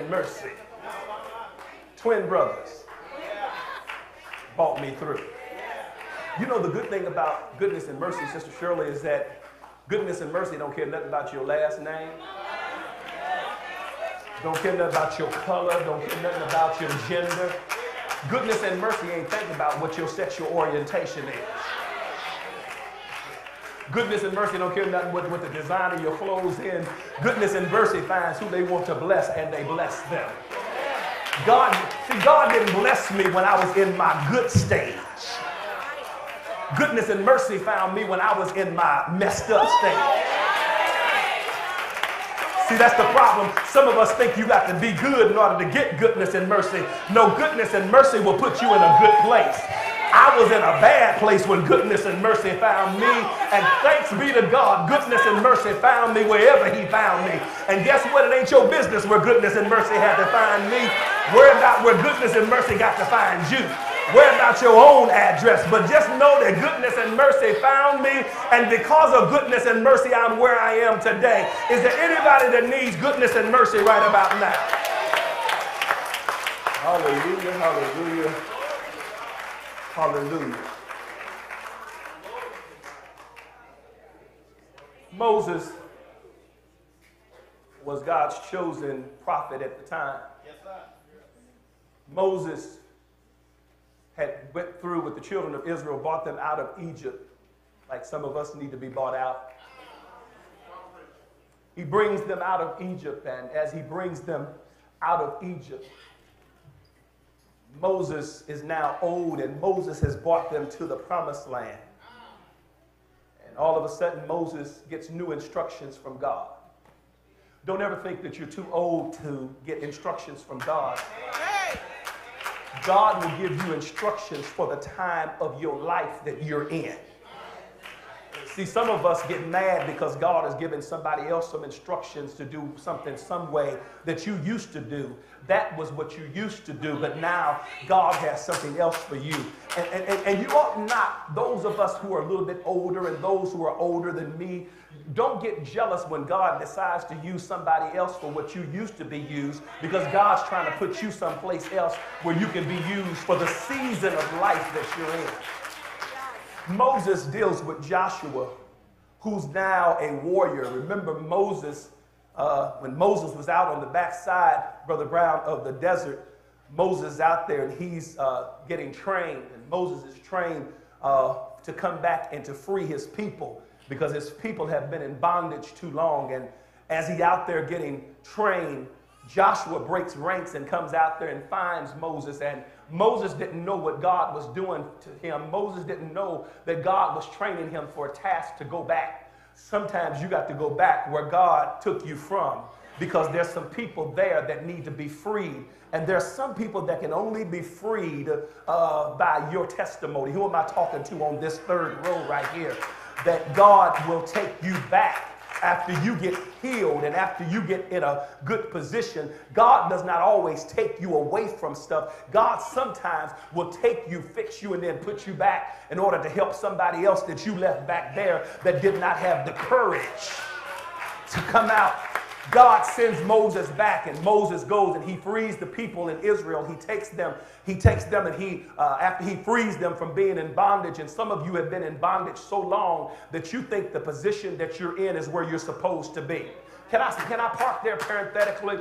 and mercy. Twin brothers brought me through. You know, the good thing about goodness and mercy, Sister Shirley, is that goodness and mercy don't care nothing about your last name. Don't care nothing about your color. Don't care nothing about your gender. Goodness and mercy ain't thinking about what your sexual orientation is. Goodness and mercy don't care nothing what the design of your clothes is. Goodness and mercy finds who they want to bless, and they bless them. God didn't bless me when I was in my good stage. Goodness and mercy found me when I was in my messed up state. See, that's the problem. Some of us think you got to be good in order to get goodness and mercy. No, goodness and mercy will put you in a good place. I was in a bad place when goodness and mercy found me. And thanks be to God, goodness and mercy found me wherever he found me. And guess what? It ain't your business where goodness and mercy had to find me. Worry about where goodness and mercy got to find you. Worry about your own address, but just know that goodness and mercy found me, and because of goodness and mercy, I'm where I am today. Is there anybody that needs goodness and mercy right about now? Hallelujah, hallelujah, hallelujah. Moses was God's chosen prophet at the time. Yes, sir. Moses had went through with the children of Israel, brought them out of Egypt, like some of us need to be brought out. He brings them out of Egypt, and as he brings them out of Egypt, Moses is now old, and Moses has brought them to the promised land. And all of a sudden, Moses gets new instructions from God. Don't ever think that you're too old to get instructions from God. God will give you instructions for the time of your life that you're in. See, some of us get mad because God has given somebody else some instructions to do something some way that you used to do. That was what you used to do, but now God has something else for you. And you ought not, those of us who are a little bit older and those who are older than me, don't get jealous when God decides to use somebody else for what you used to be used, because God's trying to put you someplace else where you can be used for the season of life that you're in. Moses deals with Joshua, who's now a warrior. Remember Moses, when Moses was out on the backside, Brother Brown, of the desert, Moses is out there and he's getting trained, and Moses is trained to come back and to free his people, because his people have been in bondage too long. And as he's out there getting trained, Joshua breaks ranks and comes out there and finds Moses. And Moses didn't know what God was doing to him. Moses didn't know that God was training him for a task to go back. Sometimes you got to go back where God took you from, because there's some people there that need to be freed. And there's some people that can only be freed by your testimony. Who am I talking to on this third row right here? That God will take you back after you get healed and after you get in a good position. God does not always take you away from stuff. God sometimes will take you, fix you, and then put you back in order to help somebody else that you left back there that did not have the courage to come out. God sends Moses back, and Moses goes and he frees the people in Israel. He takes them and after he frees them from being in bondage, and some of you have been in bondage so long that you think the position that you're in is where you're supposed to be. Can I park there parenthetically?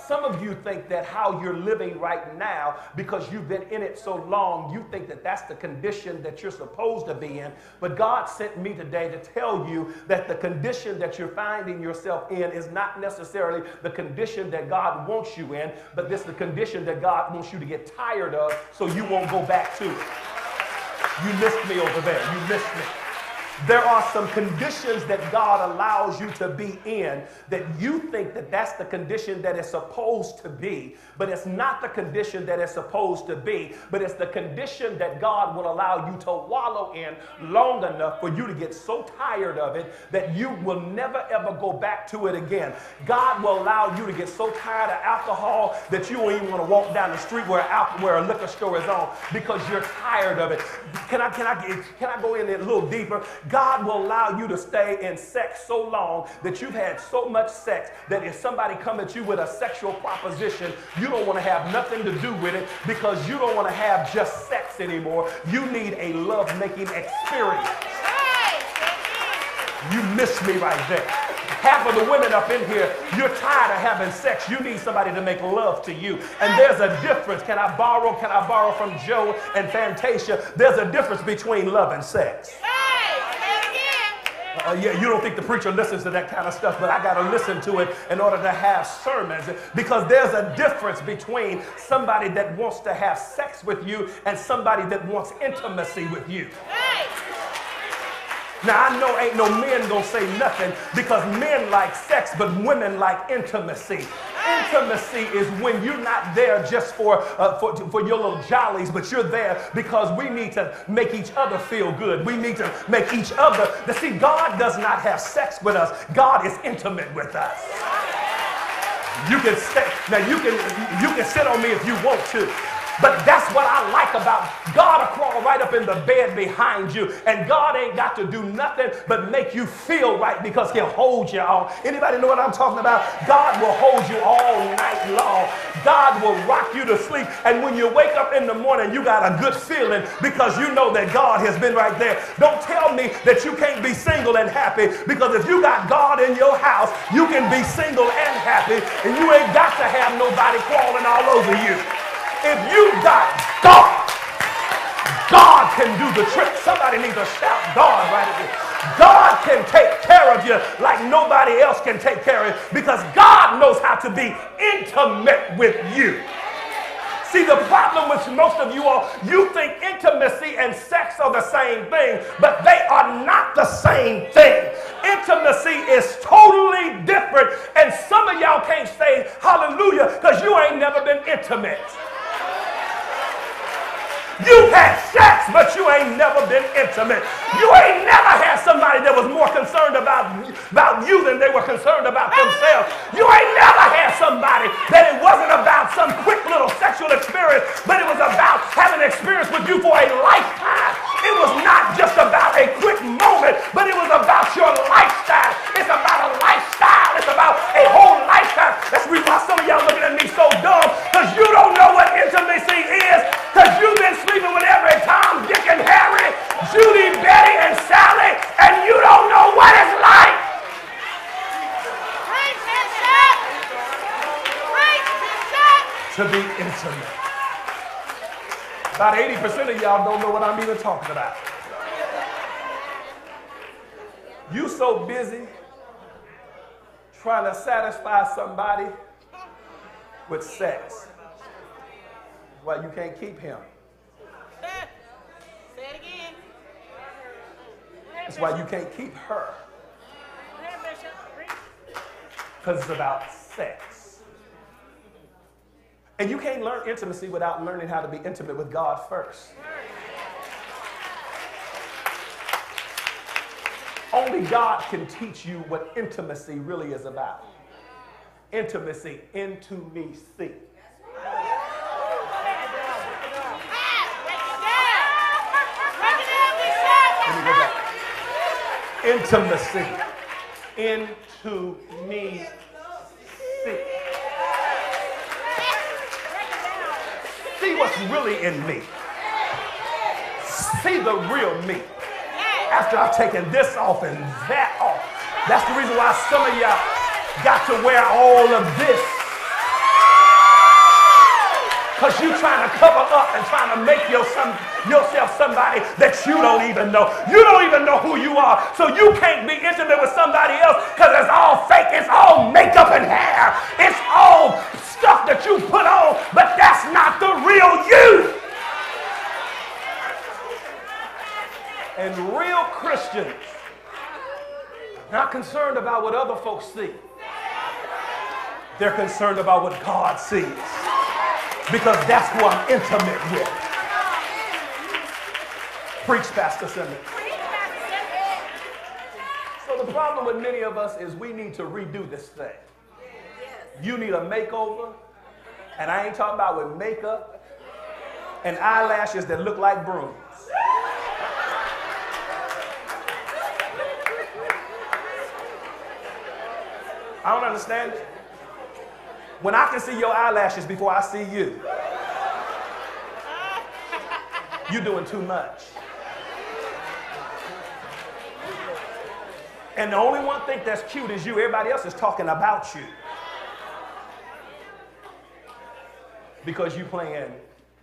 Some of you think that how you're living right now, because you've been in it so long, you think that that's the condition that you're supposed to be in. But God sent me today to tell you that the condition that you're finding yourself in is not necessarily the condition that God wants you in, but this is the condition that God wants you to get tired of so you won't go back to it. You missed me over there. You missed me. There are some conditions that God allows you to be in that you think that that's the condition that it's supposed to be, but it's not the condition that it's supposed to be, but it's the condition that God will allow you to wallow in long enough for you to get so tired of it that you will never ever go back to it again. God will allow you to get so tired of alcohol that you won't even want to walk down the street where a liquor store is on, because you're tired of it. Can I go in there a little deeper? God will allow you to stay in sex so long that you've had so much sex that if somebody come at you with a sexual proposition, you don't want to have nothing to do with it because you don't want to have just sex anymore. You need a love-making experience. You missed me right there. Half of the women up in here, you're tired of having sex. You need somebody to make love to you. And there's a difference. Can I borrow from Joe and Fantasia? There's a difference between love and sex. Yeah, you don't think the preacher listens to that kind of stuff, but I got to listen to it in order to have sermons, because there's a difference between somebody that wants to have sex with you and somebody that wants intimacy with you. Now, I know ain't no men gonna say nothing because men like sex, but women like intimacy. Intimacy is when you're not there just for your little jollies, but you're there because we need to make each other feel good. We need to make each other. See, God does not have sex with us. God is intimate with us. You can stay. Now, you can sit on me if you want to. But that's what I like about God. Will crawl right up in the bed behind you, and God ain't got to do nothing but make you feel right because he'll hold you all. Anybody know what I'm talking about? God will hold you all night long. God will rock you to sleep, and when you wake up in the morning, you got a good feeling because you know that God has been right there. Don't tell me that you can't be single and happy, because if you got God in your house, you can be single and happy, and you ain't got to have nobody crawling all over you. If you got God, God can do the trick. Somebody needs to shout God right at you. God can take care of you like nobody else can take care of you because God knows how to be intimate with you. See, the problem with most of you all, you think intimacy and sex are the same thing, but they are not the same thing. Intimacy is totally different, and some of y'all can't say hallelujah because you ain't never been intimate. You've had sex, but you ain't never been intimate. You ain't never had somebody that was more concerned about you than they were concerned about themselves. You ain't never had somebody that it wasn't about some quick little sexual experience, but it was about having experience with you for a lifetime. It was not just about a quick moment, but it was about your lifestyle. It's about a lifestyle. It's about a whole lifetime. That's the reason why some of y'all looking at me so dumb, because you don't know what intimacy is, because you've been sleeping with every Tom, Dick, and Harry, Judy, Betty, and Sally, and you don't know what it's like. To be intimate. About 80% of y'all don't know what I'm even talking about. You so busy trying to satisfy somebody with sex. That's why you can't keep him. Say it again. That's why you can't keep her. Because it's about sex. And you can't learn intimacy without learning how to be intimate with God first. Only God can teach you what intimacy really is about. Intimacy, into me, see. Intimacy, into me, see. See what's really in me. See the real me. After I've taken this off and that off. That's the reason why some of y'all got to wear all of this. Because you're trying to cover up and trying to make yourself somebody that you don't even know. You don't even know who you are. So you can't be intimate with somebody else because it's all fake. It's all makeup and hair. It's all stuff that you put on, but that's not the real you. And real Christians are not concerned about what other folks see. They're concerned about what God sees. Because that's who I'm intimate with. Preach, Pastor Simmons. So the problem with many of us is we need to redo this thing. You need a makeover, and I ain't talking about with makeup and eyelashes that look like brooms. I don't understand it. When I can see your eyelashes before I see you, you're doing too much. And the only one thing that's cute is you. Everybody else is talking about you. Because you playing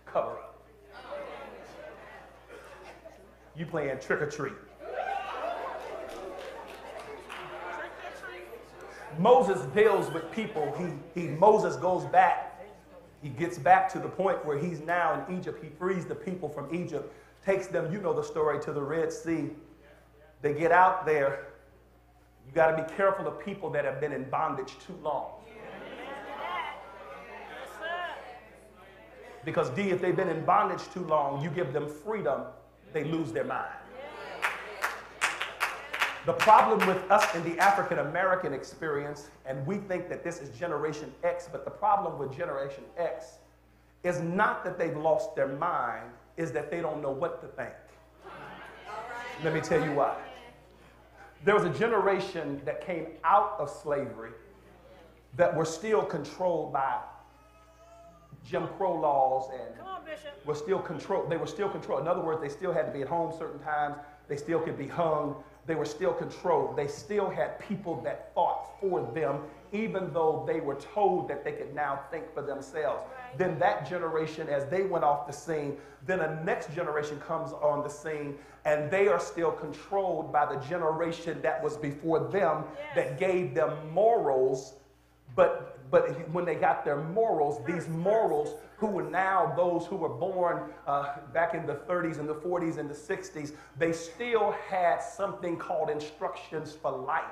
cover up. You playing trick or treat. Moses deals with people. Moses goes back. He gets back to the point where he's now in Egypt. He frees the people from Egypt, takes them, you know the story, to the Red Sea. They get out there. You got to be careful of people that have been in bondage too long. Because D, if they've been in bondage too long, you give them freedom, they lose their mind. The problem with us in the African American experience, and we think that this is Generation X, but the problem with Generation X is not that they've lost their mind, is that they don't know what to think. Let me tell you why. There was a generation that came out of slavery that were still controlled by Jim Crow laws and were still controlled. They were still controlled. In other words, they still had to be at home certain times. They still could be hung. They were still controlled. They still had people that fought for them, even though they were told that they could now think for themselves. Right. Then that generation, as they went off the scene, then a next generation comes on the scene, and they are still controlled by the generation that was before them, that gave them morals. But when they got their morals, these morals, who were now those who were born back in the 30s and the 40s and the 60s, they still had something called instructions for life.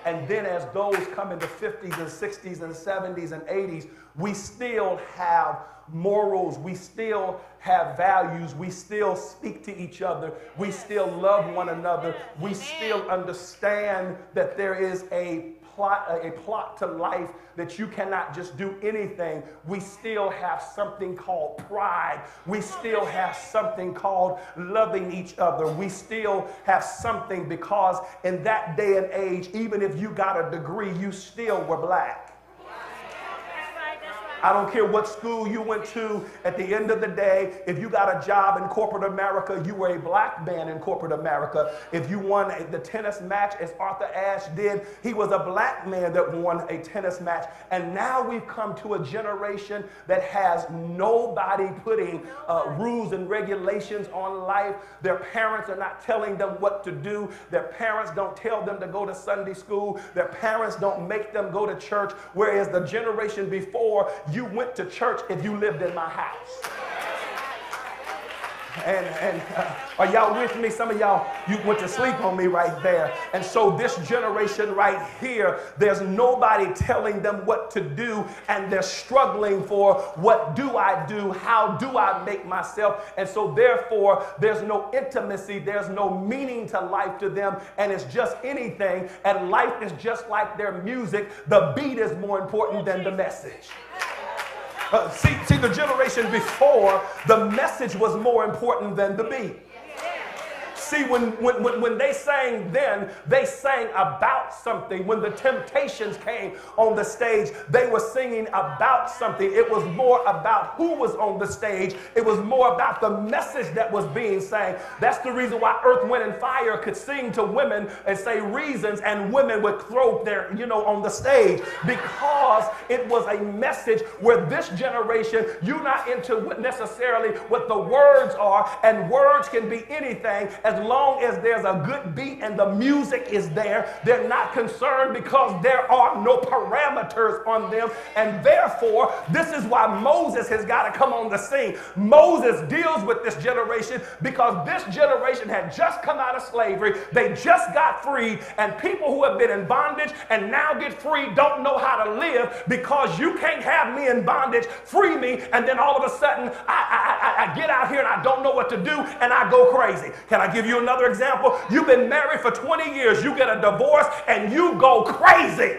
And then as those come in the 50s and 60s and 70s and 80s, we still have morals, we still have values, we still speak to each other, we still love one another, we still understand that there is a plot to life, that you cannot just do anything. We still have something called pride. We still have something called loving each other. We still have something, because in that day and age, even if you got a degree, you still were black. I don't care what school you went to. At the end of the day, if you got a job in corporate America, you were a black man in corporate America. If you won the tennis match, as Arthur Ashe did, he was a black man that won a tennis match. And now we've come to a generation that has nobody putting rules and regulations on life. Their parents are not telling them what to do. Their parents don't tell them to go to Sunday school. Their parents don't make them go to church. Whereas the generation before, you went to church if you lived in my house. And are y'all with me? Some of y'all, you went to sleep on me right there. And so this generation right here, there's nobody telling them what to do, and they're struggling for, what do I do? How do I make myself? And so therefore, there's no intimacy, there's no meaning to life to them, and it's just anything, and life is just like their music. The beat is more important than the message. See, the generation before, the message was more important than the beat. See, when they sang then, they sang about something. When the Temptations came on the stage, they were singing about something. It was more about who was on the stage. It was more about the message that was being sang. That's the reason why Earth, Wind, and Fire could sing to women and say reasons, and women would throw their, on the stage, because it was a message where this generation, you're not into necessarily what the words are, and words can be anything. As long as there's a good beat and the music is there, they're not concerned, because there are no parameters on them. And therefore, this is why Moses has got to come on the scene. Moses deals with this generation because this generation had just come out of slavery. They just got freed, and people who have been in bondage and now get free don't know how to live, because you can't have me in bondage, free me, and then all of a sudden I get out here and I don't know what to do and I go crazy. Can I give you another example? You've been married for 20 years, you get a divorce and you go crazy.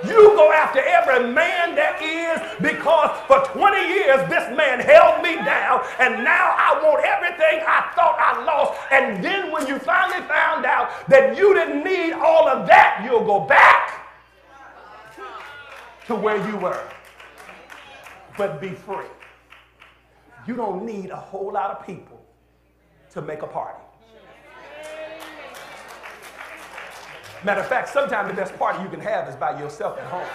You go after every man there is, because for 20 years this man held me down, and now I want everything I thought I lost. And then when you finally found out that you didn't need all of that, you'll go back. to where you were, but be free. You don't need a whole lot of people to make a party. Matter of fact, sometimes the best party you can have is by yourself at home.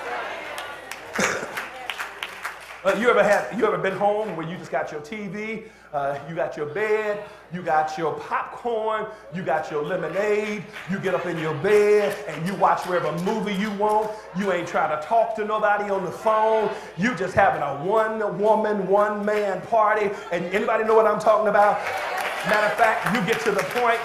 You ever been home where you just got your TV, you got your bed, you got your popcorn, you got your lemonade, you get up in your bed and you watch whatever movie you want. You ain't trying to talk to nobody on the phone. You just having a one-woman, one-man party. And anybody know what I'm talking about? Matter of fact, you get to the point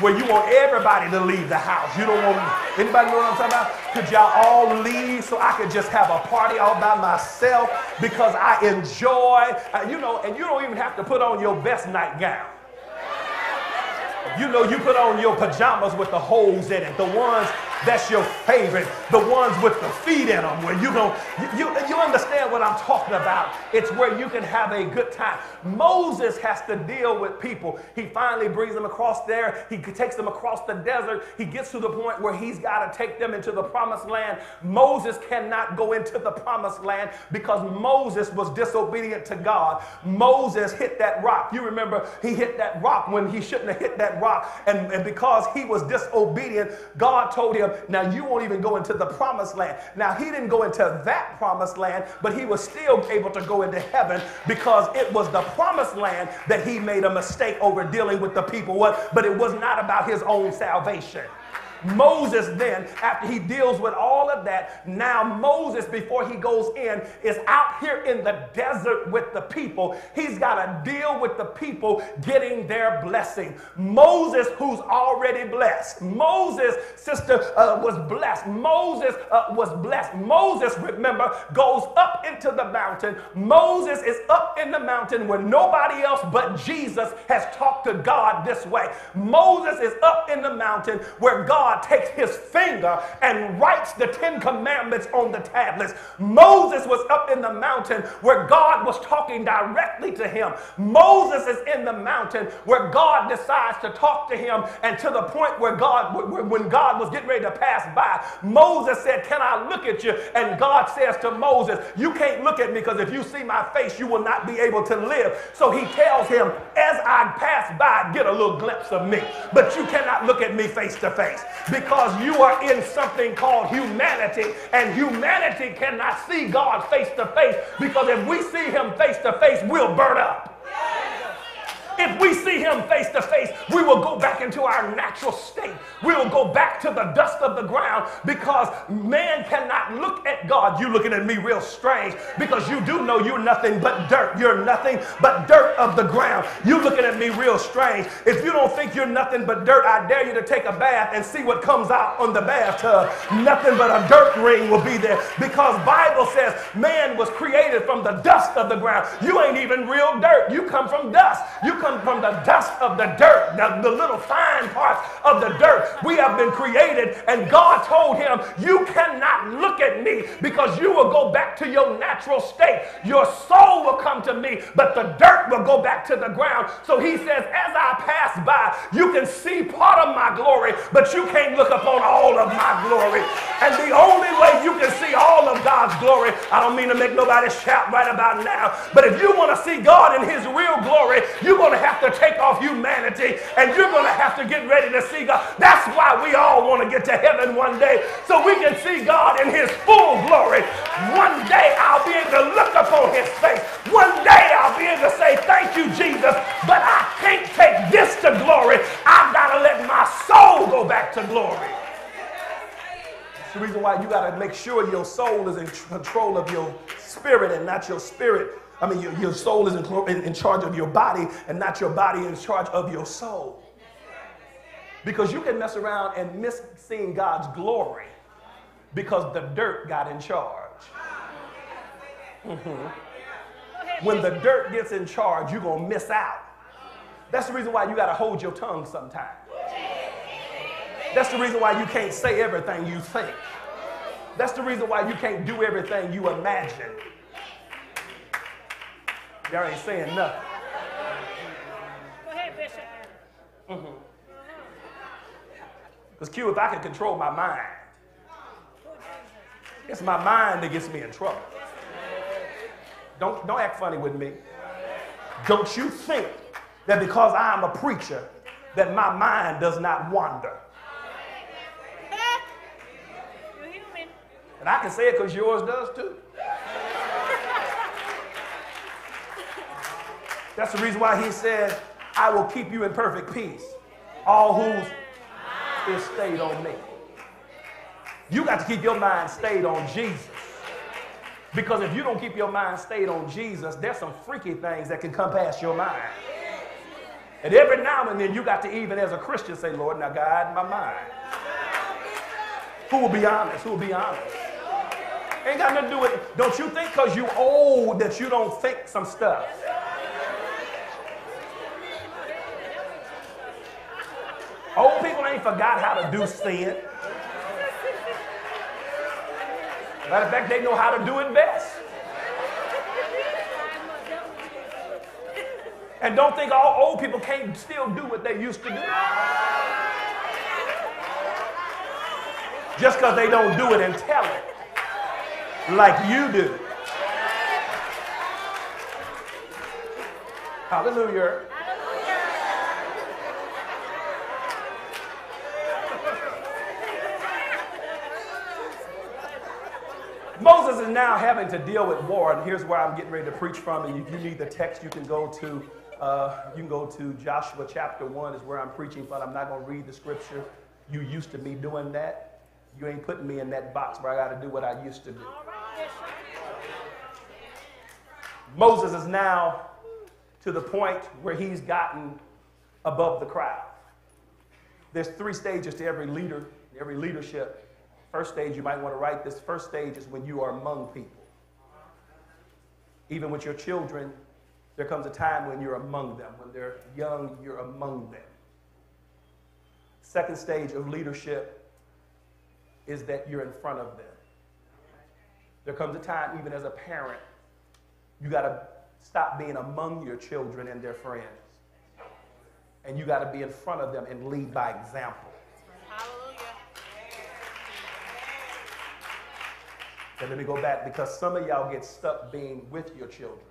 where you want everybody to leave the house. You don't want, anybody know what I'm talking about? Could y'all all leave so I could just have a party all by myself because I enjoy, and you don't even have to put on your best nightgown. You know, you put on your pajamas with the holes in it, the ones that's your favorite, the ones with the feet in them, where you understand what I'm talking about. It's where you can have a good time. Moses has to deal with people. He finally brings them across there. He takes them across the desert. He gets to the point where he's got to take them into the promised land. Moses cannot go into the promised land because Moses was disobedient to God. Moses hit that rock. You remember he hit that rock when he shouldn't have hit that rock. And because he was disobedient, God told him, now you won't even go into the promised land. Now he didn't go into that promised land, but he was still able to go into heaven because it was the promised land that he made a mistake over dealing with the people. But it was not about his own salvation. Moses then, after he deals with all of that, now Moses, before he goes in, is out here in the desert with the people. He's got to deal with the people getting their blessing. Moses, who's already blessed. Moses, sister, was blessed. Moses was blessed. Moses, remember, goes up into the mountain. Moses is up in the mountain where nobody else but Jesus has talked to God this way. Moses is up in the mountain where God takes his finger and writes the 10 Commandments on the tablets. Moses was up in the mountain where God was talking directly to him. Moses is in the mountain where God decides to talk to him, and to the point where when God was getting ready to pass by, Moses said, "Can I look at you?" And God says to Moses, "You can't look at me because if you see my face, you will not be able to live." So he tells him, "As I pass by, get a little glimpse of me, but you cannot look at me face to face. Because you are in something called humanity, and humanity cannot see God face to face, because if we see him face to face, we'll burn up. If we see him face to face, we will go back into our natural state. We will go back to the dust of the ground, because man cannot look at God. You looking at me real strange because you do know you're nothing but dirt. You're nothing but dirt of the ground. You looking at me real strange. If you don't think you're nothing but dirt, I dare you to take a bath and see what comes out on the bathtub. Nothing but a dirt ring will be there, because Bible says man was created from the dust of the ground. You ain't even real dirt. You come from dust. You come from the dust of the dirt, the little fine parts of the dirt. We have been created, and God told him, "You cannot look at me because you will go back to your natural state. Your soul will come to me, but the dirt will go back to the ground." So he says, "As I pass by, you can see part of my glory, but you can't look upon all of my glory." And the only way you can see all of God's glory, I don't mean to make nobody shout right about now, but if you want to see God in his real glory, you're going to have to take off humanity, and you're going to have to get ready to see God. That's why we all want to get to heaven one day, so we can see God in his full glory. One day I'll be able to look upon his face. One day I'll be able to say, "Thank you, Jesus, but I can't take this to glory. I've got to let my soul go back to glory." That's the reason why you got to make sure your soul is in control of your spirit and not your spirit. I mean, your soul is in charge of your body, and not your body in charge of your soul. Because you can mess around and miss seeing God's glory because the dirt got in charge. When the dirt gets in charge, you're going to miss out. That's the reason why you got to hold your tongue sometimes. That's the reason why you can't say everything you think. That's the reason why you can't do everything you imagine. Y'all ain't saying nothing. Go ahead, Bishop. Because Q, if I could control my mind, It's my mind that gets me in trouble. Don't act funny with me. Don't you think that because I'm a preacher that my mind does not wander? You're human. And I can say it because yours does too. That's the reason why he said, I will keep you in perfect peace. All whose is stayed on me. You got to keep your mind stayed on Jesus. Because if you don't keep your mind stayed on Jesus, there's some freaky things that can come past your mind. And every now and then you got to, even as a Christian, say, Lord, now guide my mind. Who will be honest? Who will be honest? Ain't got nothing to do with it. Don't you think because you old that you don't think some stuff? Old people ain't forgot how to do sin. Matter of fact, they know how to do it best. And don't think all old people can't still do what they used to do. Just because they don't do it and tell it like you do. Hallelujah. Moses is now having to deal with war, and here's where I'm getting ready to preach from. And if you need the text, you can go to Joshua chapter 1 is where I'm preaching, but I'm not going to read the scripture. You used to be doing that. You ain't putting me in that box where I got to do what I used to do. Moses is now to the point where he's gotten above the crowd. There's 3 stages to every leader, every leadership. First stage, you might want to write this. First stage is when you are among people. Even with your children, there comes a time when you're among them. When they're young, you're among them. Second stage of leadership is that you're in front of them. There comes a time, even as a parent, you got to stop being among your children and their friends. And you got to be in front of them and lead by example. And let me go back, because some of y'all get stuck being with your children.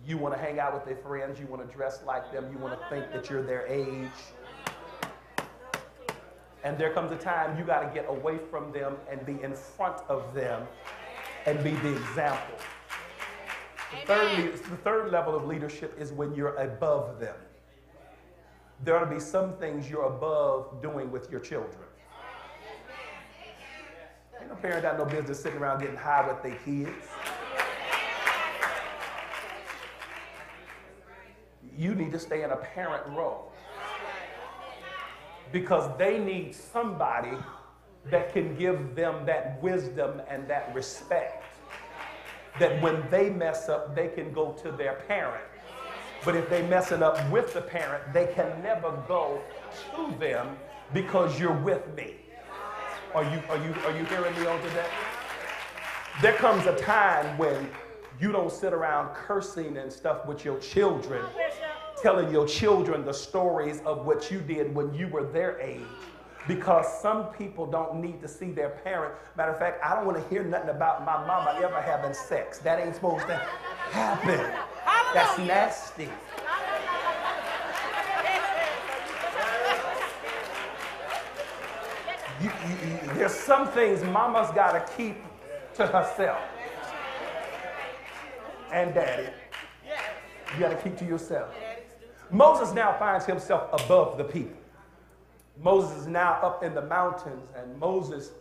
You want to hang out with their friends. You want to dress like them. You want to think that you're their age. And there comes a time you got to get away from them and be in front of them and be the example. The third level of leadership is when you're above them. There ought to be some things you're above doing with your children. Ain't no parent got no business sitting around getting high with their kids. You need to stay in a parent role. Because they need somebody that can give them that wisdom and that respect. That when they mess up, they can go to their parent. But if they messing up with the parent, they can never go to them because you're with me. Are you hearing me on today? There comes a time when you don't sit around cursing and stuff with your children, telling your children the stories of what you did when you were their age. Because some people don't need to see their parent. Matter of fact, I don't want to hear nothing about my mama ever having sex. That ain't supposed to happen. That's nasty. There's some things mama's got to keep to herself. And daddy, you got to keep to yourself. Moses now finds himself above the people. Moses is now up in the mountains, and Moses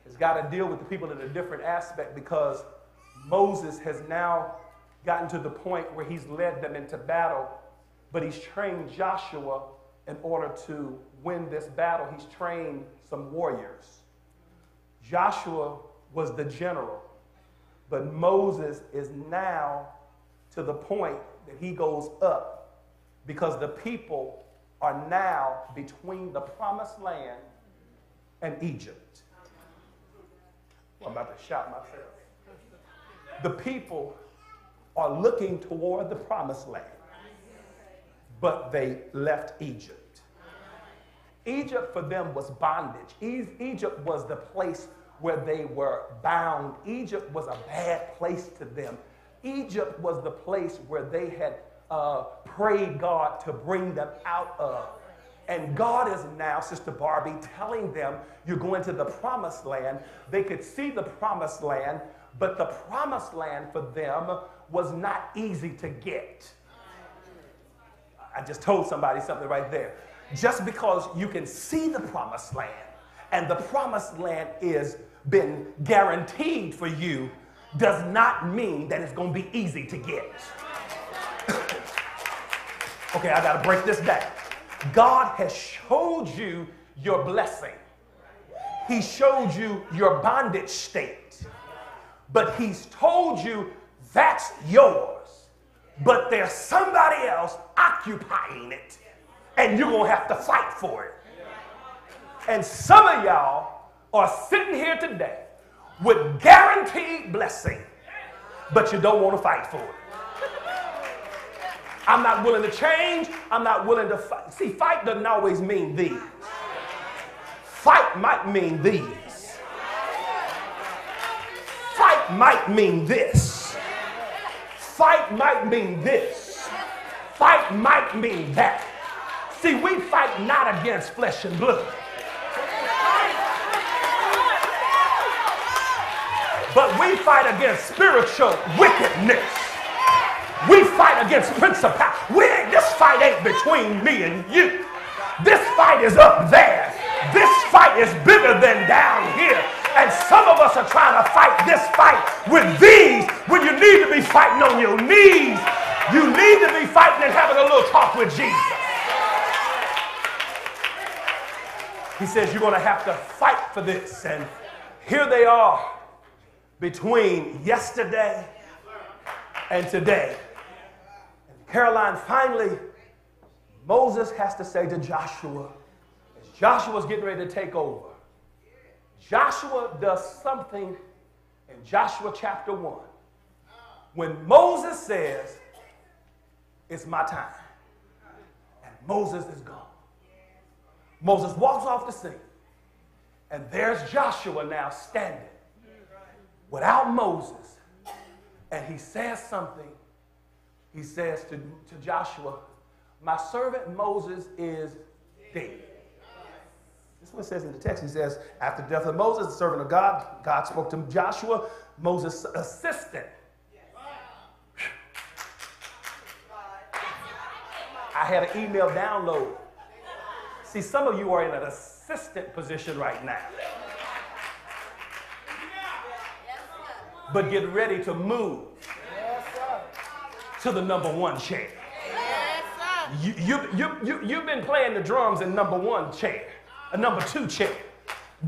has got to deal with the people in a different aspect, because Moses has now gotten to the point where he's led them into battle, but he's trained Joshua in order to win this battle. He's trained some warriors. Joshua was the general, but Moses is now to the point that he goes up, because the people are now between the promised land and Egypt. Well, I'm about to shout myself. The people are looking toward the promised land, but they left Egypt. Egypt for them was bondage. Egypt was the place where they were bound. Egypt was a bad place to them. Egypt was the place where they had prayed God to bring them out of. And God is now, Sister Barbie, telling them, you're going to the promised land. They could see the promised land, but the promised land for them was not easy to get. I just told somebody something right there. Just because you can see the promised land and the promised land is been guaranteed for you does not mean that it's going to be easy to get. Okay, I got to break this down. God has showed you your blessing. He showed you your bondage state. But he's told you that's yours. But there's somebody else occupying it. And you're going to have to fight for it. And some of y'all are sitting here today with guaranteed blessing, but you don't want to fight for it. I'm not willing to change. I'm not willing to fight. See, fight doesn't always mean these. Fight might mean these. Fight might mean this. Fight might mean this. Fight might mean that. See, we fight not against flesh and blood, but we fight against spiritual wickedness. We fight against principalities. This fight ain't between me and you. This fight is up there. This fight is bigger than down here. And some of us are trying to fight this fight with these when you need to be fighting on your knees. You need to be fighting and having a little talk with Jesus. He says you're going to have to fight for this. And here they are between yesterday and today. And Caroline, finally, Moses has to say to Joshua, as Joshua's getting ready to take over, Joshua does something in Joshua chapter 1. When Moses says, it's my time, and Moses is gone. Moses walks off the scene, and there's Joshua now standing without Moses, and he says something. He says to Joshua, my servant Moses is dead. This is what it says in the text. He says, after the death of Moses, the servant of God, God spoke to Joshua, Moses' assistant. I had an email download. See, some of you are in an assistant position right now. But get ready to move to the number one chair. You've been playing the drums in number one chair, a number two chair.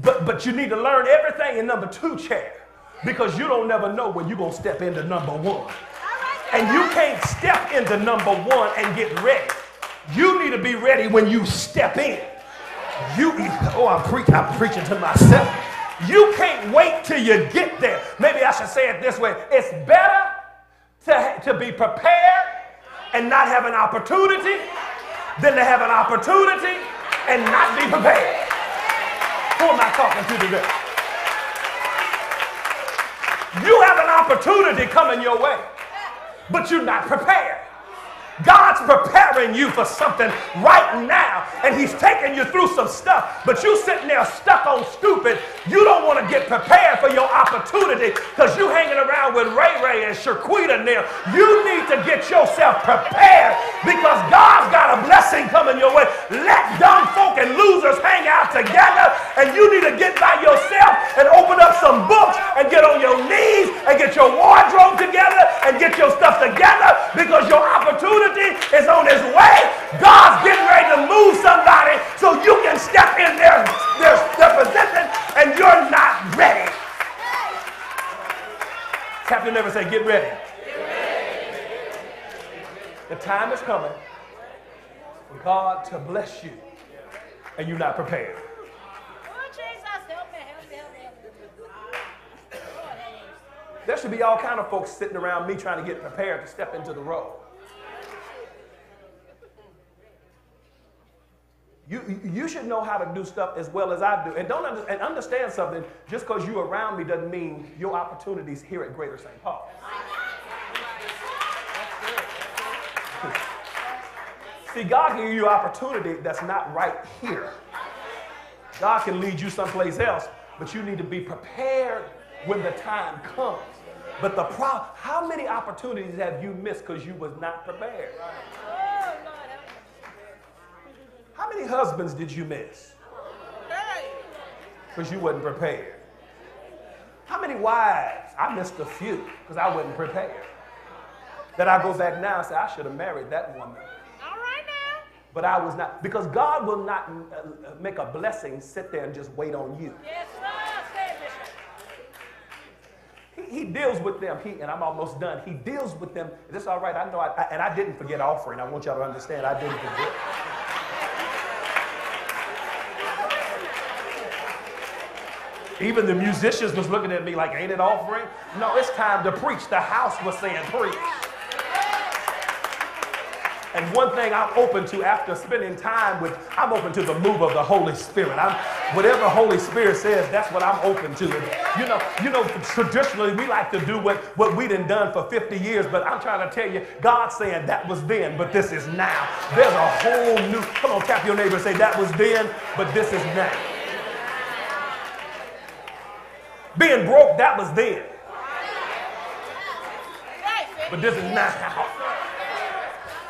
But you need to learn everything in number two chair, because you don't never know when you're going to step into number one. And you can't step into number one and get ready. You need to be ready when you step in. I'm preaching to myself. You can't wait till you get there. Maybe I should say it this way. It's better to be prepared and not have an opportunity than to have an opportunity and not be prepared. Who am I talking to today? You have an opportunity coming your way, but you're not prepared. God's preparing you for something right now, and he's taking you through some stuff, but you sitting there stuck on stupid. You don't want to get prepared for your opportunity because you hanging around with Ray and Shaquita now. You need to get yourself prepared because God's got a blessing coming your way. Let dumb folk and losers hang out together, and you need to get by yourself and open up some books and get on your knees and get your wardrobe together and get your stuff together, because your opportunity is on its way. God's getting ready to move somebody so you can step in their position, and you're not ready. Tap your neighbor and say, get ready. Get ready. The time is coming for God to bless you, and you're not prepared. There should be all kind of folks sitting around me trying to get prepared to step into the role. You should know how to do stuff as well as I do. And understand something, just because you're around me doesn't mean your opportunities here at Greater St. Paul. See, God can give you opportunity that's not right here. God can lead you someplace else, but you need to be prepared when the time comes. But the problem, how many opportunities have you missed because you was not prepared? How many husbands did you miss because you wasn't prepared? How many wives? I missed a few because I wasn't prepared. That I go back now and say, I should have married that woman. All right now. But I was not, because God will not make a blessing sit there and just wait on you. Yes, sir. Say it, Bishop. He deals with them. And I'm almost done. He deals with them. Is this all right? I know, and I didn't forget offering. I want y'all to understand, I didn't forget. Even the musicians was looking at me like, ain't it offering? No, it's time to preach. The house was saying preach. And one thing I'm open to after spending time with, I'm open to the move of the Holy Spirit. Whatever Holy Spirit says, that's what I'm open to. And you know, traditionally we like to do what we done for 50 years, but I'm trying to tell you, God's saying that was then, but this is now. There's a whole new, come on, tap your neighbor and say that was then, but this is now. Being broke, that was then. But this is now.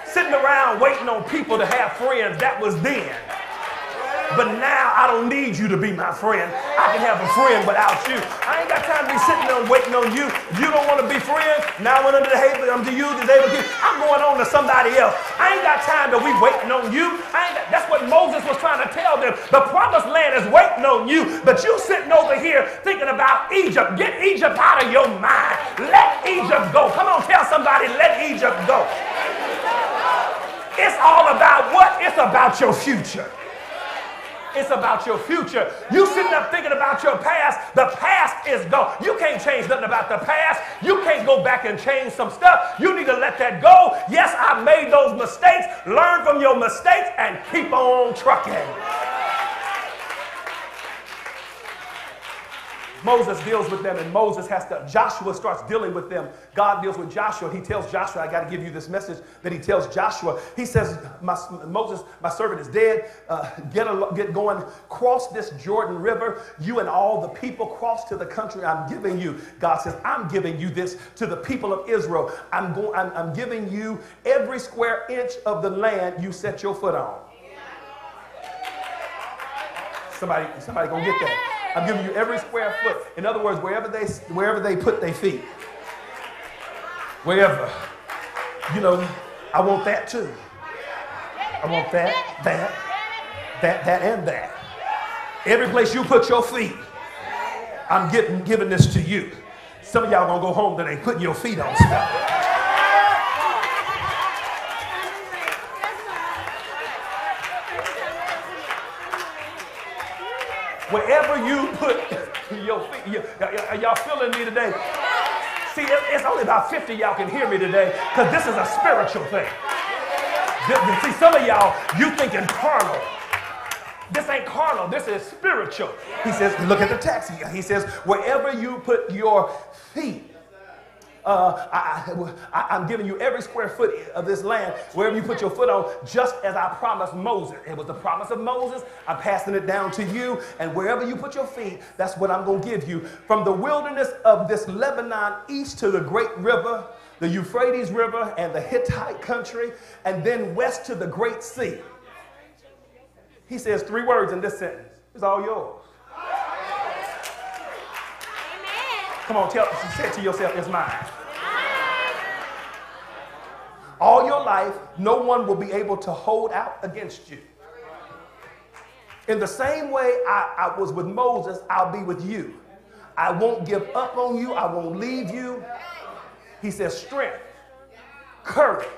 Sitting around waiting on people to have friends, that was then. But now I don't need you to be my friend. I can have a friend without you. I ain't got time to be sitting there waiting on you. You don't want to be friends. Now I went under the table. I'm to you. I'm going on to somebody else. I ain't got time to be waiting on you. That's what Moses was trying to tell them. The promised land is waiting on you, but you sitting over here thinking about Egypt. Get Egypt out of your mind. Let Egypt go. Come on, tell somebody, let Egypt go. It's all about what? It's about your future. It's about your future. You sitting up thinking about your past. The past is gone. You can't change nothing about the past. You can't go back and change some stuff. You need to let that go. Yes, I made those mistakes. Learn from your mistakes and keep on trucking. Moses deals with them, and Joshua starts dealing with them. God deals with Joshua. He tells Joshua, I got to give you this message that he tells Joshua. He says, Moses, my servant is dead. Get going. Cross this Jordan River. You and all the people cross to the country I'm giving you. God says, I'm giving you this to the people of Israel. I'm giving you every square inch of the land you set your foot on. Somebody gonna get that. I'm giving you every square foot. In other words, wherever they put their feet. Wherever. I want that too. I want that, and that. Every place you put your feet, I'm giving this to you. Some of y'all gonna go home today putting your feet on stuff. Wherever you put your feet, y'all feeling me today? See, it's only about 50 y'all can hear me today because this is a spiritual thing. See, some of y'all, you thinking carnal. This ain't carnal. This is spiritual. He says, look at the text. He says, wherever you put your feet, I'm giving you every square foot of this land, wherever you put your foot on, just as I promised Moses. It was the promise of Moses. I'm passing it down to you, and wherever you put your feet, that's what I'm going to give you. From the wilderness of this Lebanon east to the great river, the Euphrates River and the Hittite country, and then west to the great sea. He says 3 words in this sentence. It's all yours. Come on, say it to yourself, it's mine. All your life, no one will be able to hold out against you. In the same way I was with Moses, I'll be with you. I won't give up on you. I won't leave you. He says strength, courage.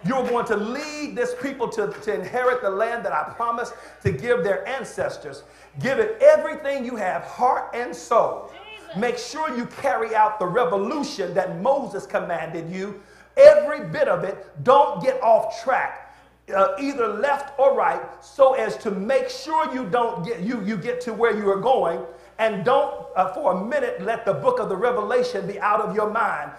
You're going to lead this people to inherit the land that I promised to give their ancestors. Give it everything you have, heart and soul. Make sure you carry out the revolution that Moses commanded you. Every bit of it. Don't get off track. either left or right, so as to make sure you don't get you get to where you are going, and don't for a minute let the book of the Revelation be out of your mind.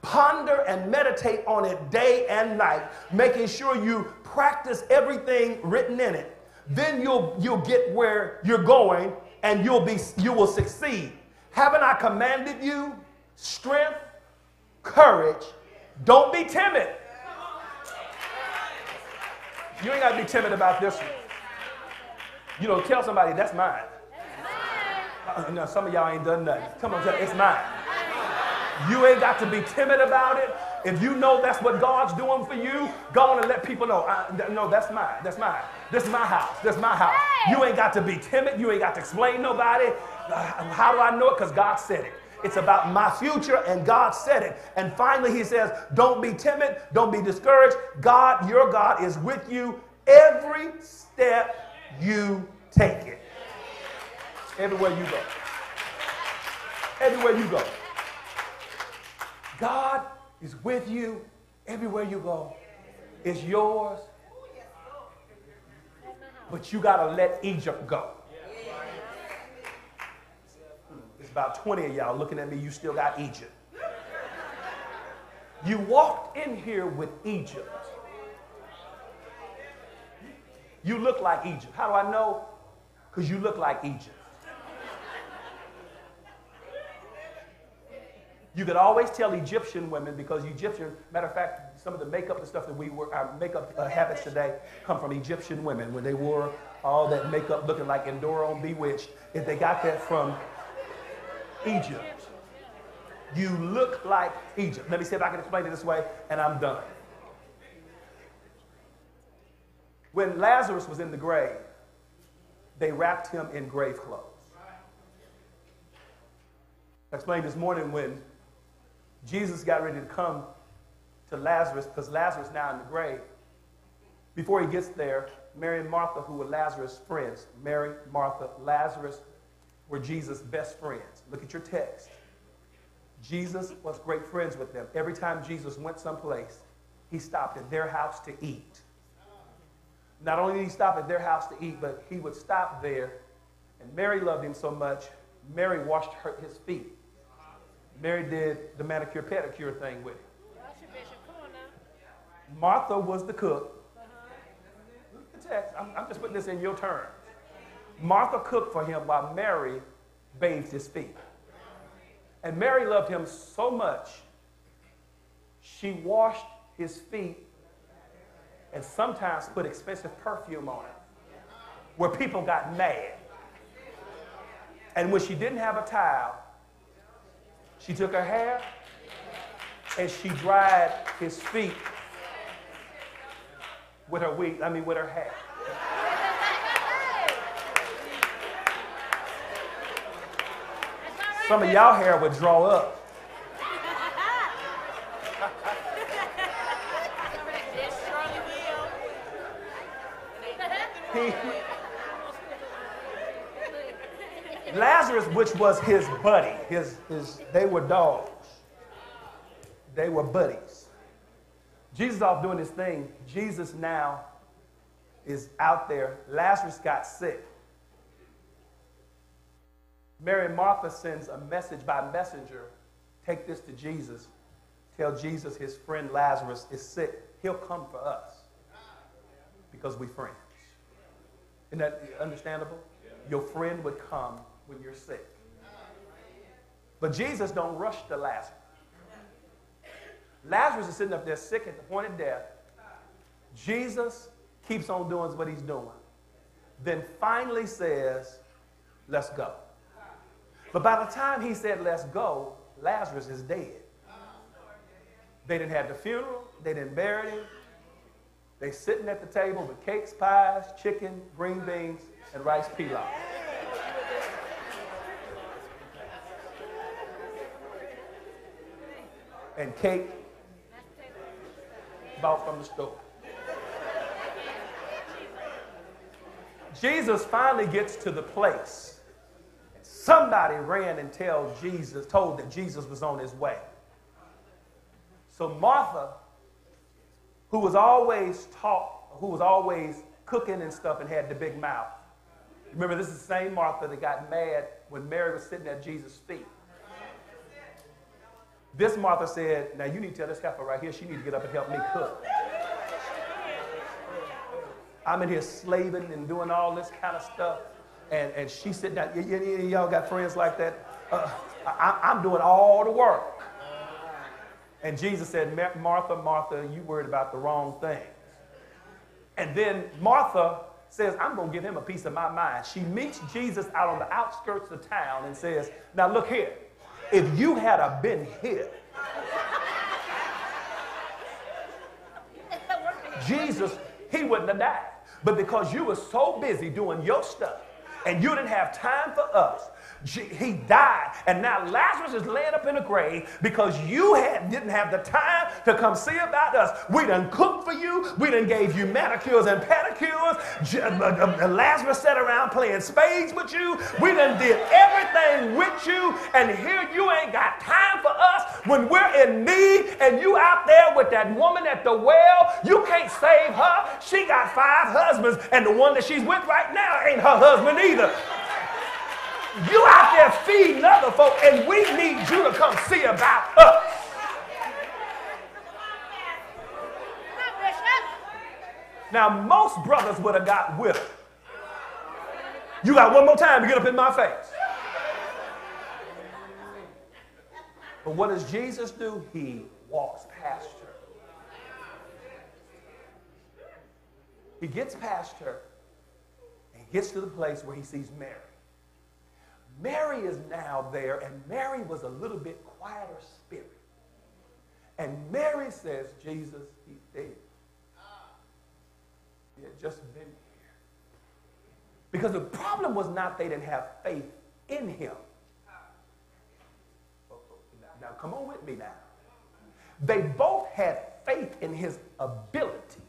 Ponder and meditate on it day and night, making sure you practice everything written in it. Then you'll get where you're going, and you will succeed. Haven't I commanded you strength, courage? Don't be timid. You ain't got to be timid about this one. You know, tell somebody, that's mine. No, some of y'all ain't done nothing. Come on, tell it's mine. You ain't got to be timid about it. If you know that's what God's doing for you, go on and let people know. No, that's mine. That's mine. This is my house. This is my house. You ain't got to be timid. You ain't got to explain nobody. How do I know it? Because God said it. It's about my future, and God said it. And finally, he says, don't be timid. Don't be discouraged. God, your God, is with you every step you take it. Everywhere you go. Everywhere you go. God is with you everywhere you go. It's yours. But you got to let Egypt go. It's about 20 of y'all looking at me. You still got Egypt. You walked in here with Egypt. You look like Egypt. How do I know? Because you look like Egypt. You could always tell Egyptian women, because Egyptian, matter of fact, some of the makeup and stuff that we wear, our makeup habits today come from Egyptian women when they wore all that makeup looking like Endora on Bewitched. If they got that from Egypt, you look like Egypt. Let me see if I can explain it this way, and I'm done. When Lazarus was in the grave, they wrapped him in grave clothes. I explained this morning when Jesus got ready to come to Lazarus, because Lazarus is now in the grave. Before he gets there, Mary and Martha, who were Lazarus' friends, Mary, Martha, Lazarus were Jesus' best friends. Look at your text. Jesus was great friends with them. Every time Jesus went someplace, he stopped at their house to eat. Not only did he stop at their house to eat, but he would stop there. And Mary loved him so much, Mary washed his feet. Mary did the manicure pedicure thing with him. Martha was the cook. Look at the text. I'm just putting this in your terms. Martha cooked for him while Mary bathed his feet. And Mary loved him so much, she washed his feet and sometimes put expensive perfume on it, where people got mad. And when she didn't have a towel, she took her hair and she dried his feet with her with her hair. Some of y'all hair would draw up. Lazarus, which was his buddy, they were dogs. They were buddies. Jesus off doing his thing. Jesus now is out there. Lazarus got sick. Mary and Martha sends a message by messenger. Take this to Jesus. Tell Jesus his friend Lazarus is sick. He'll come for us because we're friends. Isn't that understandable? Your friend would come when you're sick. But Jesus don't rush to Lazarus. Lazarus is sitting up there sick at the point of death. Jesus keeps on doing what he's doing. Then finally says, let's go. But by the time he said, let's go, Lazarus is dead. They didn't have the funeral. They didn't bury him. They sitting at the table with cakes, pies, chicken, green beans, and rice pilaf. And cake bought from the store. Jesus finally gets to the place. Somebody ran and told that Jesus was on his way. So Martha, who was always taught who was always cooking and stuff and had the big mouth. Remember, this is the same Martha that got mad when Mary was sitting at Jesus' feet. This Martha said, now you need to tell this heifer right here, she needs to get up and help me cook. I'm in here slaving and doing all this kind of stuff. And she's sitting down. Y'all got friends like that? I'm doing all the work. And Jesus said, Martha, Martha, you worried about the wrong thing. And then Martha says, I'm going to give him a piece of my mind. She meets Jesus out on the outskirts of town and says, now look here. If you had been here, Jesus, he wouldn't have died. But because you were so busy doing your stuff and you didn't have time for us, he died. And now Lazarus is laying up in the grave because you didn't have the time to come see about us. We done cooked for you. We done gave you manicures and pedicures. Lazarus sat around playing spades with you. We done did everything with you. And here you ain't got time for us when we're in need. And you out there with that woman at the well. You can't save her. She got 5 husbands. And the one that she's with right now ain't her husband either. You out there feeding other folk, and we need you to come see about us. Now, most brothers would have got with her. You got one more time to get up in my face. But what does Jesus do? He walks past her. He gets past her and gets to the place where he sees Mary. Mary is now there, and Mary was a little bit quieter spirit. And Mary says, Jesus, he's dead. He had just been here. Because the problem was not they didn't have faith in him. Now, come on with me now. They both had faith in his ability.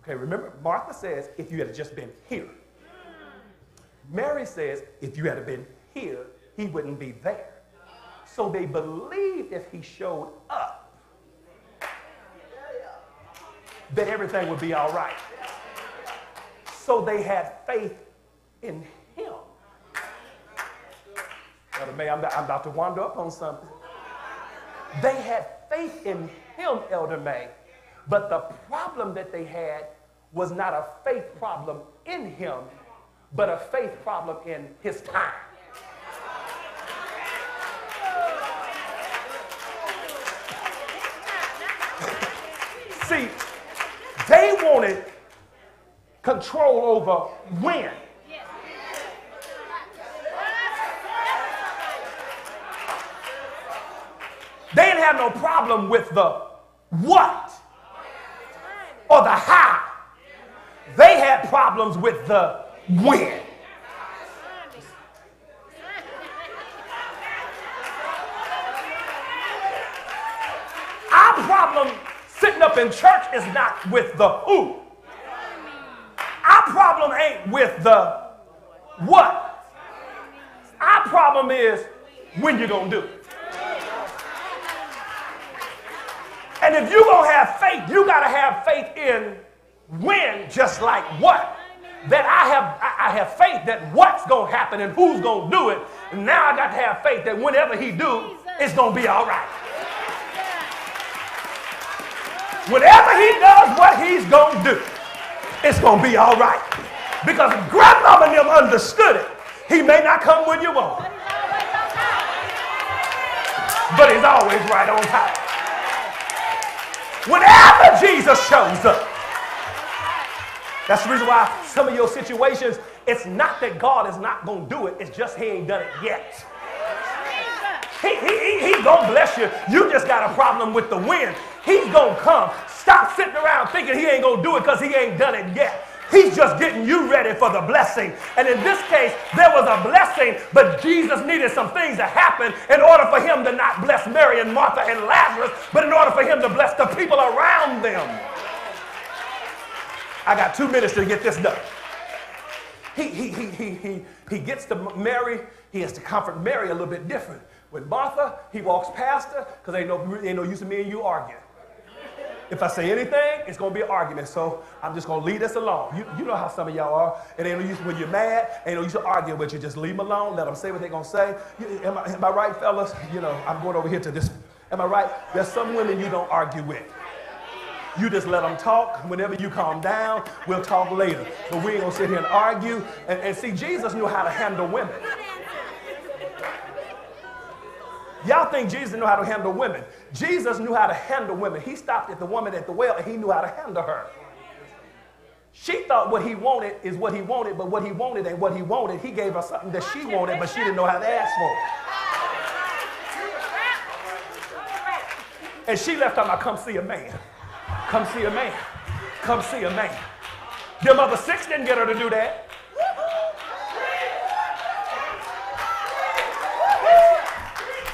Okay, remember, Martha says, if you had just been here. Mary says, if you had been here, he wouldn't be there. So they believed if he showed up, that everything would be all right. So they had faith in him. Elder May, I'm about to wander up on something. They had faith in him, Elder May, but the problem that they had was not a faith problem in him, but a faith problem in his time. See, they wanted control over when. They didn't have no problem with the what or the how. They had problems with the when. Our problem sitting up in church is not with the who. Our problem ain't with the what. Our problem is when you're going to do it. And if you're going to have faith, you got to have faith in when, just like what. That I have faith that what's going to happen and who's going to do it. And now I got to have faith that whenever he do, it's going to be all right. Whenever he does what he's going to do, it's going to be all right. Because grandmama and them understood it. He may not come when you want him, but he's always right on time. Whenever Jesus shows up. That's the reason why some of your situations, it's not that God is not going to do it. It's just he ain't done it yet. He's going to bless you. You just got a problem with the wind. He's going to come. Stop sitting around thinking he ain't going to do it because he ain't done it yet. He's just getting you ready for the blessing. And in this case, there was a blessing, but Jesus needed some things to happen in order for him to not bless Mary and Martha and Lazarus, but in order for him to bless the people around them. I got 2 minutes to get this done. He gets to Mary. He has to comfort Mary a little bit different. With Martha, he walks past her because ain't no use of me and you arguing. If I say anything, it's going to be an argument. So I'm just going to leave this alone. You know how some of y'all are. And ain't no use when you're mad, ain't no use to argue with you. Just leave them alone. Let them say what they're going to say. Am I right, fellas? You know, I'm going over here to this. Am I right? There's some women you don't argue with. You just let them talk. Whenever you calm down, we'll talk later. But we ain't going to sit here and argue. And see, Jesus knew how to handle women. Y'all think Jesus knew how to handle women. Jesus knew how to handle women. He stopped at the woman at the well and he knew how to handle her. She thought what he wanted is what he wanted, but what he wanted ain't what he wanted. He gave her something that she wanted, but she didn't know how to ask for it. And she left talking about, come see a man. Come see a man. Come see a man. Them other 6 didn't get her to do that.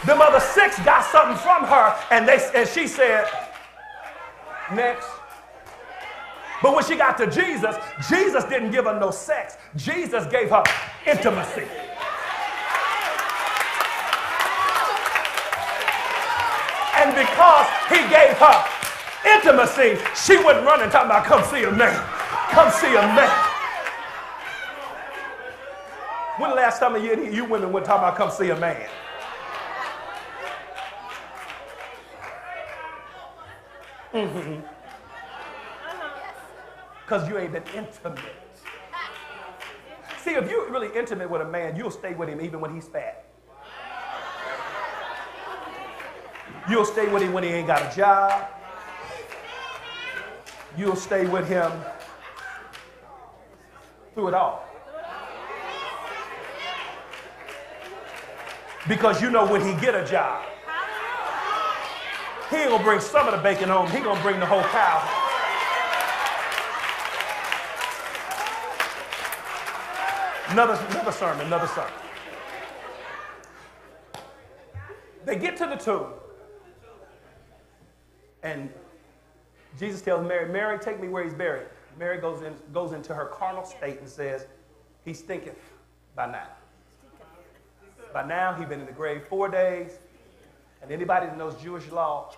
Them other 6 got something from her, and she said, next. But when she got to Jesus, Jesus didn't give her no sex. Jesus gave her intimacy. And because he gave her intimacy, she wouldn't run and talk about, come see a man. Come see a man. When the last time you women would talk about come see a man? Because you ain't been intimate. See, if you're really intimate with a man, you'll stay with him even when he's fat. You'll stay with him when he ain't got a job. You'll stay with him through it all. Because you know when he get a job, he ain't gonna bring some of the bacon home. He gonna bring the whole cow. Another sermon. They get to the tomb. And Jesus tells Mary, Mary, take me where he's buried. Mary goes into her carnal state and says, he stinketh by now. By now, he'd been in the grave 4 days. And anybody that knows Jewish law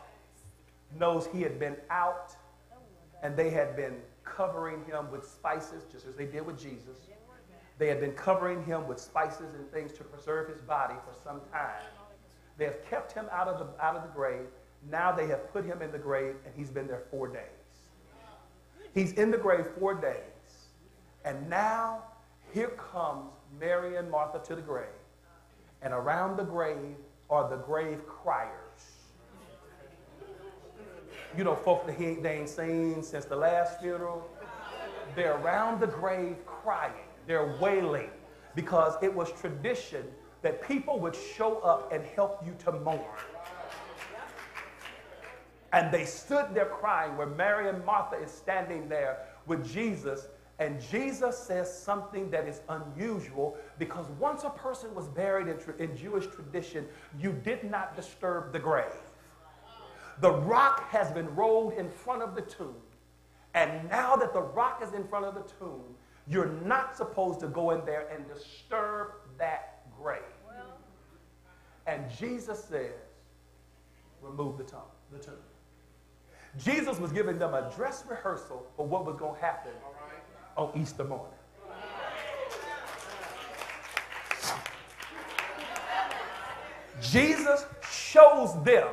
knows he had been out, and they had been covering him with spices, just as they did with Jesus. They had been covering him with spices and things to preserve his body for some time. They have kept him out of the grave. Now they have put him in the grave, and he's been there 4 days. He's in the grave 4 days. And now here comes Mary and Martha to the grave. And around the grave are the grave criers. You know, folk that they ain't seen since the last funeral. They're around the grave crying. They're wailing because it was tradition that people would show up and help you to mourn. And they stood there crying where Mary and Martha is standing there with Jesus. And Jesus says something that is unusual because once a person was buried in Jewish tradition, you did not disturb the grave. The rock has been rolled in front of the tomb. And now that the rock is in front of the tomb, you're not supposed to go in there and disturb that grave. And Jesus says, remove the tomb. Jesus was giving them a dress rehearsal for what was going to happen on Easter morning. Jesus shows them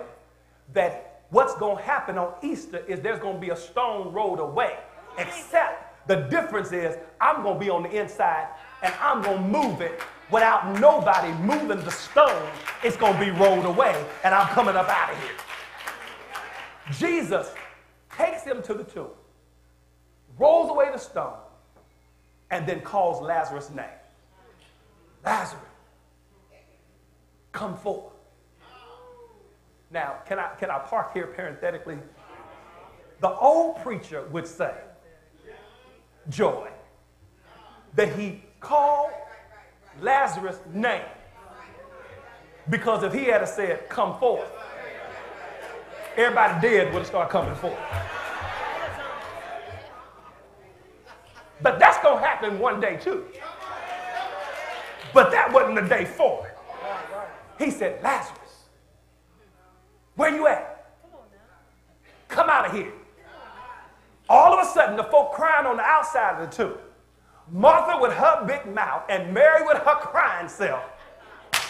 that what's going to happen on Easter is there's going to be a stone rolled away. Except the difference is I'm going to be on the inside and I'm going to move it without nobody moving the stone. It's going to be rolled away and I'm coming up out of here. Jesus takes him to the tomb, rolls away the stone, and then calls Lazarus' name. Lazarus, come forth. Now, can I park here parenthetically? The old preacher would say, joy, that he called Lazarus' name. Because if he had said, come forth, everybody dead would have started coming forth. But that's going to happen one day too. But that wasn't the day for it. He said, Lazarus, where you at? Come out of here. All of a sudden, the folk crying on the outside of the tomb. Martha with her big mouth and Mary with her crying self.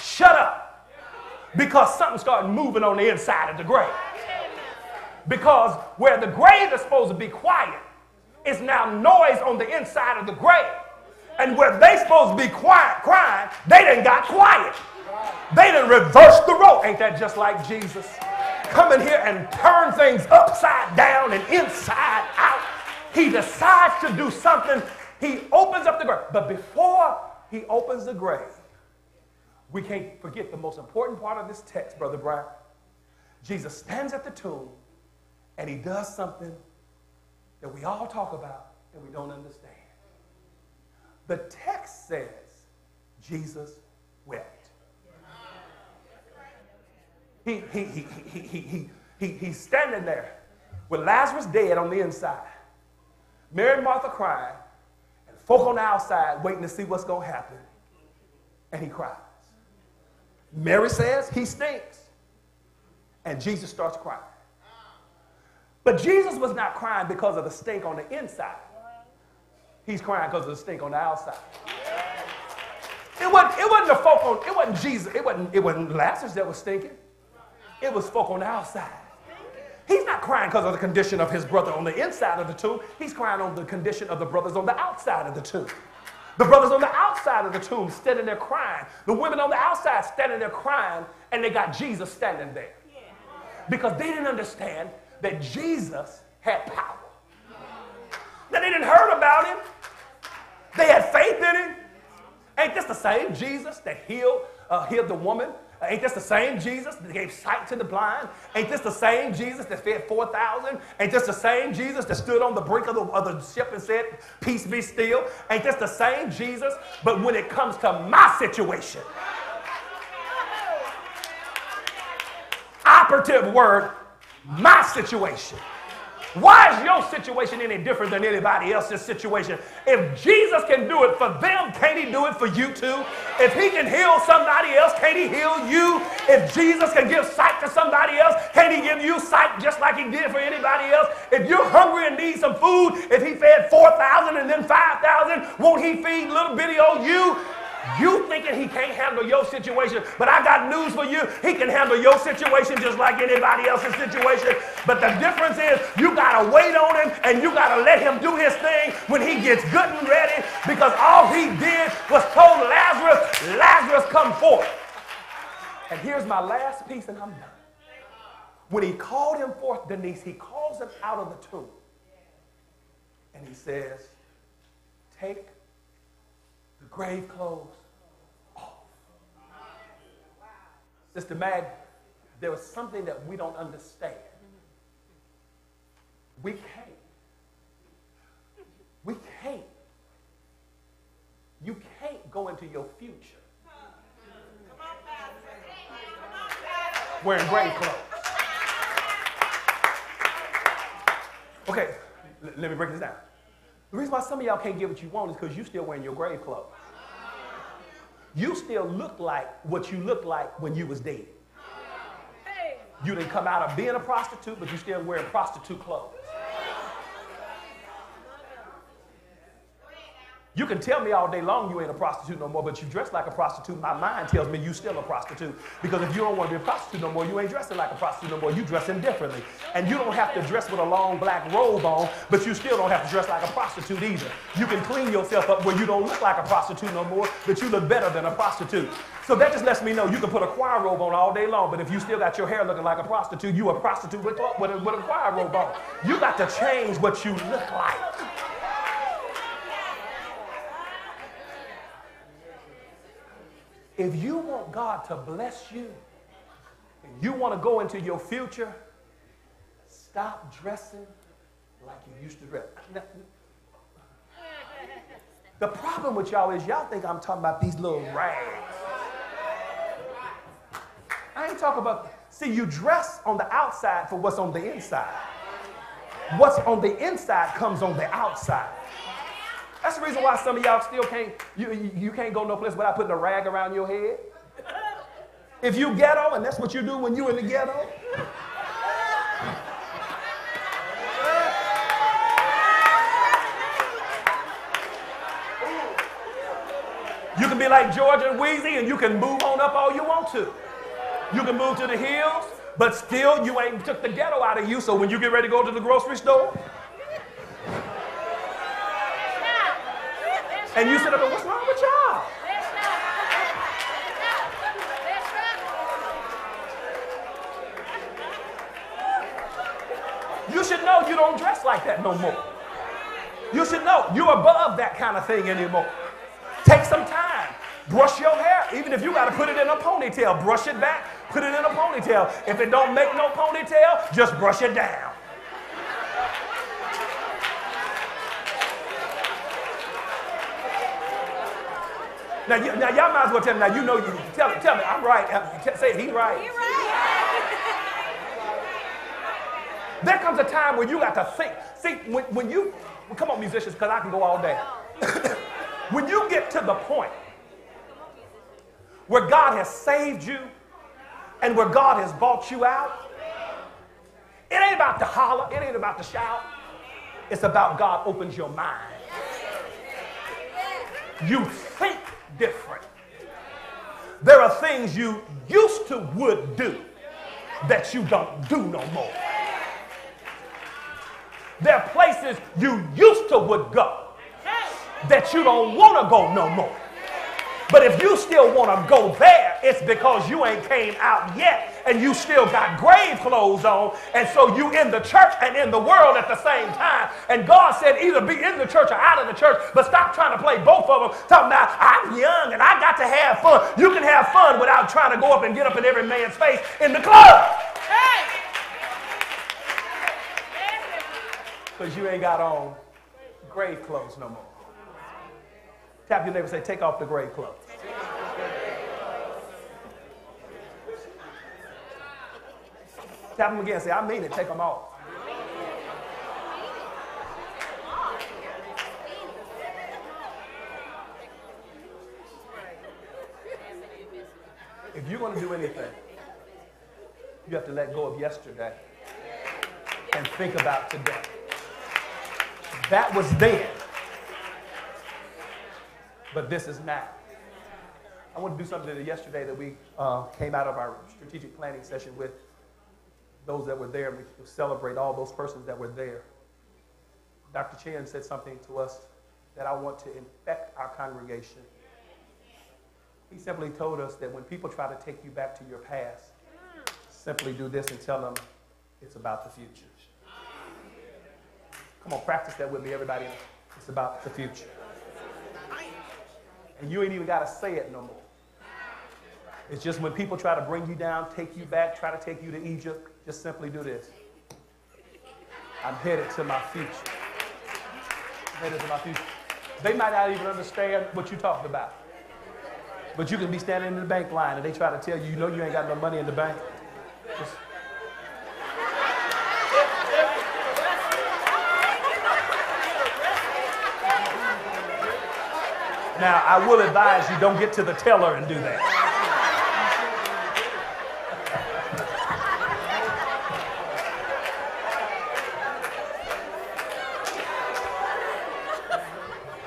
Shut up. Because something started moving on the inside of the grave. Because where the grave is supposed to be quiet, it's now noise on the inside of the grave. And where they supposed to be quiet, crying, they done got quiet. They done reversed the role. Ain't that just like Jesus? Come in here and turn things upside down and inside out. He decides to do something. He opens up the grave. But before he opens the grave, we can't forget the most important part of this text, Brother Brian. Jesus stands at the tomb and he does something that we all talk about and we don't understand. The text says Jesus wept. He's standing there with Lazarus dead on the inside, Mary and Martha crying, and folk on the outside waiting to see what's going to happen. And he cries. Mary says he stinks. And Jesus starts crying. But Jesus was not crying because of the stink on the inside. He's crying because of the stink on the outside. It wasn't the folk on, it wasn't Jesus, it wasn't Lazarus that was stinking. It was folk on the outside. He's not crying because of the condition of his brother on the inside of the tomb. He's crying on the condition of the brothers on the outside of the tomb. The brothers on the outside of the tomb standing there crying. The women on the outside standing there crying, and they got Jesus standing there. Because they didn't understand that Jesus had power. Now, they didn't heard about him. They had faith in him. Ain't this the same Jesus that healed the woman? Ain't this the same Jesus that gave sight to the blind? Ain't this the same Jesus that fed 4,000? Ain't this the same Jesus that stood on the brink of the ship and said, peace be still? Ain't this the same Jesus? But when it comes to my situation, operative word, my situation. Why is your situation any different than anybody else's situation? If Jesus can do it for them, can't he do it for you too? If he can heal somebody else, can't he heal you? If Jesus can give sight to somebody else, can't he give you sight just like he did for anybody else? If you're hungry and need some food, if he fed 4,000 and then 5,000, won't he feed little bitty old you? You thinking he can't handle your situation, but I got news for you. He can handle your situation just like anybody else's situation. But the difference is you got to wait on him and you got to let him do his thing when he gets good and ready, because all he did was told Lazarus, Lazarus, come forth. And here's my last piece and I'm done. When he called him forth, Denise, he calls him out of the tomb. And he says, take the grave clothes off. Sister Mag, there was something that we don't understand. We can't. You can't go into your future wearing grave clothes. Okay, let me break this down. The reason why some of y'all can't get what you want is because you still wearing your grave clothes. You still look like what you looked like when you was dead. You didn't come out of being a prostitute, but you still wearing prostitute clothes. You can tell me all day long you ain't a prostitute no more, but you dress like a prostitute. My mind tells me you still a prostitute. Because if you don't want to be a prostitute no more, you ain't dressing like a prostitute no more. You dressing differently. And you don't have to dress with a long black robe on, but you still don't have to dress like a prostitute either. You can clean yourself up where you don't look like a prostitute no more, but you look better than a prostitute. So that just lets me know you can put a choir robe on all day long, but if you still got your hair looking like a prostitute, you a prostitute with a choir robe on. You got to change what you look like. If you want God to bless you, and you want to go into your future, stop dressing like you used to dress. Now, the problem with y'all is y'all think I'm talking about these little rags. I ain't talking about, see, you dress on the outside for what's on the inside. What's on the inside comes on the outside. That's the reason why some of y'all still can't, you can't go no place without putting a rag around your head. If you ghetto, and that's what you do when you in the ghetto. You can be like Georgia and Wheezy, and you can move on up all you want to. You can move to the hills, but still you ain't took the ghetto out of you, so when you get ready to go to the grocery store, and you sit up and what's wrong with y'all? You should know you don't dress like that no more. You should know you're above that kind of thing anymore. Take some time. Brush your hair. Even if you got to put it in a ponytail, brush it back, put it in a ponytail. If it don't make no ponytail, just brush it down. Now y'all might as well tell me. Now you know you tell me. I'm right. Say he's right. He's right. There comes a time when you got to think. See, when you come on, musicians, because I can go all day. When you get to the point where God has saved you and where God has bought you out, it ain't about to holler, it ain't about to shout. It's about God opens your mind. You think different. There are things you used to would do that you don't do no more. There are places you used to would go that you don't want to go no more. But if you still want to go there, it's because you ain't came out yet and you still got grave clothes on, and so you in the church and in the world at the same time. And God said either be in the church or out of the church, but stop trying to play both of them. Talking about I'm young and I got to have fun. You can have fun without trying to go up and get up in every man's face in the club. Because you ain't got on grave clothes no more. Tap your neighbor and say, take off the grave clothes. Tap them again. Say, I mean it. Take them off. If you're going to do anything, you have to let go of yesterday and think about today. That was then, but this is now. I want to do something yesterday that we came out of our strategic planning session with those that were there, and we celebrate all those persons that were there. Dr. Chen said something to us that I want to infect our congregation. He simply told us that when people try to take you back to your past, simply do this and tell them it's about the future. Come on, practice that with me, everybody. It's about the future. And you ain't even got to say it no more. It's just when people try to bring you down, take you back, try to take you to Egypt, just simply do this. I'm headed to my future. I'm headed to my future. They might not even understand what you talked about. But you can be standing in the bank line and they try to tell you, you know you ain't got no money in the bank. Just now, I will advise you don't get to the teller and do that.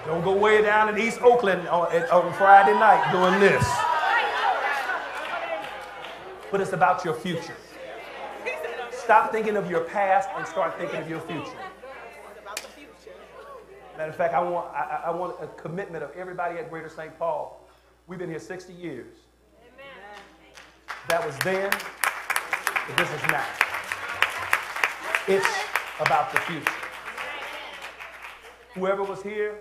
Don't go way down in East Oakland on Friday night doing this. But it's about your future. Stop thinking of your past and start thinking of your future. Matter of fact, I want a commitment of everybody at Greater St. Paul. We've been here 60 years. Amen. That was then, but this is now. It's about the future. Whoever was here,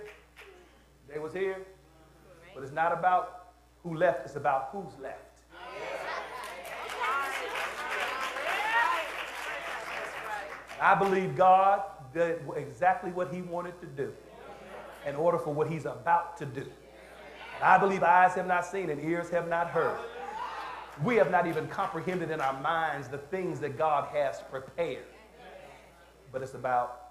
they was here. But it's not about who left, it's about who's left. I believe God did exactly what he wanted to do in order for what he's about to do. And I believe eyes have not seen and ears have not heard. We have not even comprehended in our minds the things that God has prepared. But it's about